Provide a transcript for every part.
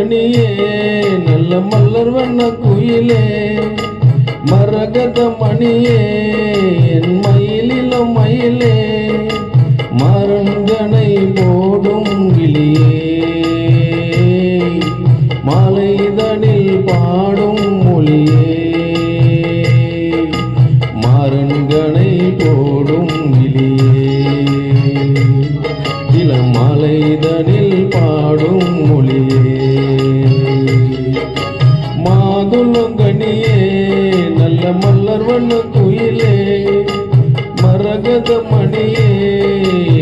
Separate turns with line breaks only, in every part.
மாதுளங்கனியே நல்ல மலர் வண்ண குயிலே மரகத மணியே என் மயிலிலும் மயிலே மரங்கனை போடும் கிளியே மாலைதனில் பாடும் மொழியே மாறன்கனை போடும் கிளியே இளம் மாலைதனில் பாடும் மொழியே மாதுளங்கனியே நல்ல மலர் வண்ண குயிலே மரகத மணியே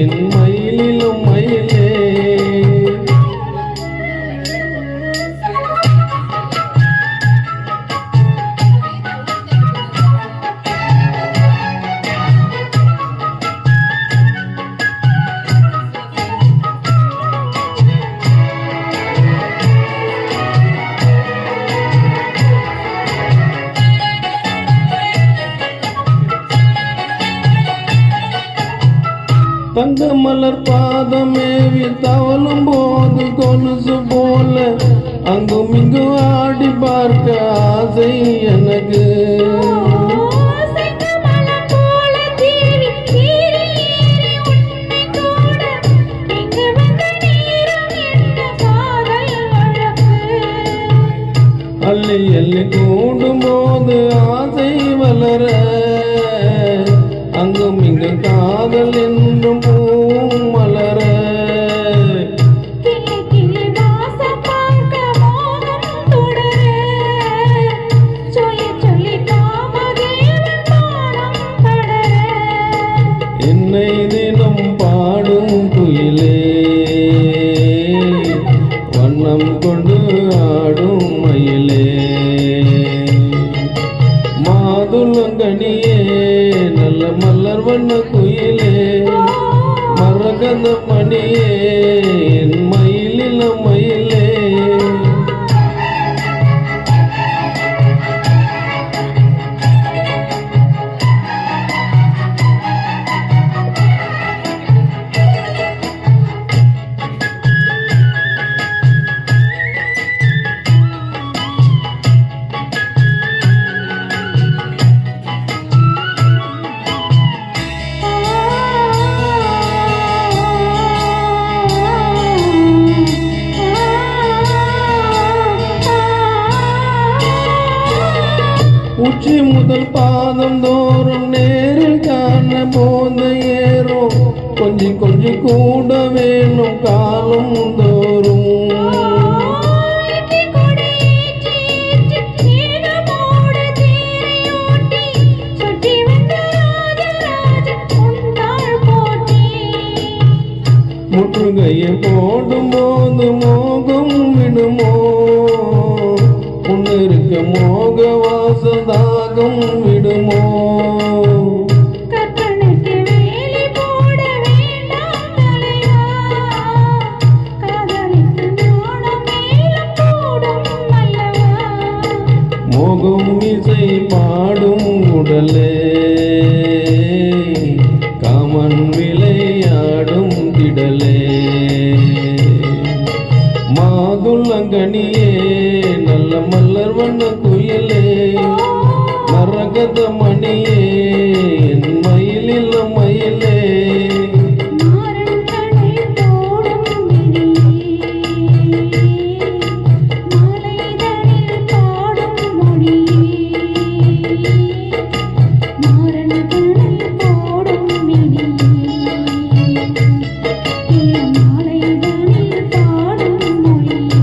என் மயிலிலும் மயிலே தங்க மலர் பாதமேவி தவழும் போது கொலுசு போல அங்கும் இங்கு ஆடி பார்க்க ஆசை எனக்கு அள்ளி அள்ளி கூடும் போது ஆசை வளர அங்கும் இங்கு காதல் என்றும் பூ மலர என்னை தினம் பாடும் குயிலே வண்ணம் கொண்டு ஆடும் மயிலே மாதுளங்கனியே நல்ல மலர் வண்ண குயிலே மரகத மணியே என் மயிலில மயிலே உச்சி முதல் பாதம் தோறும் நேரில் காண போத ஏறும் கொஞ்சி கொஞ்சி கூட வேணும் காலம் தோறும் முற்றுகையை போடும் போது மோகம் விடுமோ முன்னிருக்க மோக வாசதாகம் விடுமோ
கற்பனைக்கு வேலி போட வேண்டாம் தலைவா காதலித்து நாணம் மேலும் கூடும் அல்லவா
மோகம் இசை பாடும் உடலே காமன் விளையாடும் திடலே மாதுளங்கனியே நல்ல மலர் வண்ண குயிலே மரகத மணியே என் மயிலில மயிலே
மாறன்கனை போடும் கிளியே மாலைதனில் பாடும் மொழியே மாறன்கனை போடும் கிளியே மாலைதனில் பாடும் மொழியே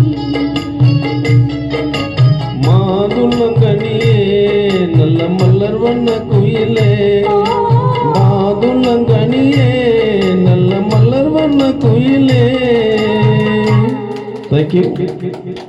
மாதுளங்கனியே நல்ல மலர் வண்ண குயிலே மாதுளங்கனியே நல்ல மலர் வண்ண குயிலே. Thank you.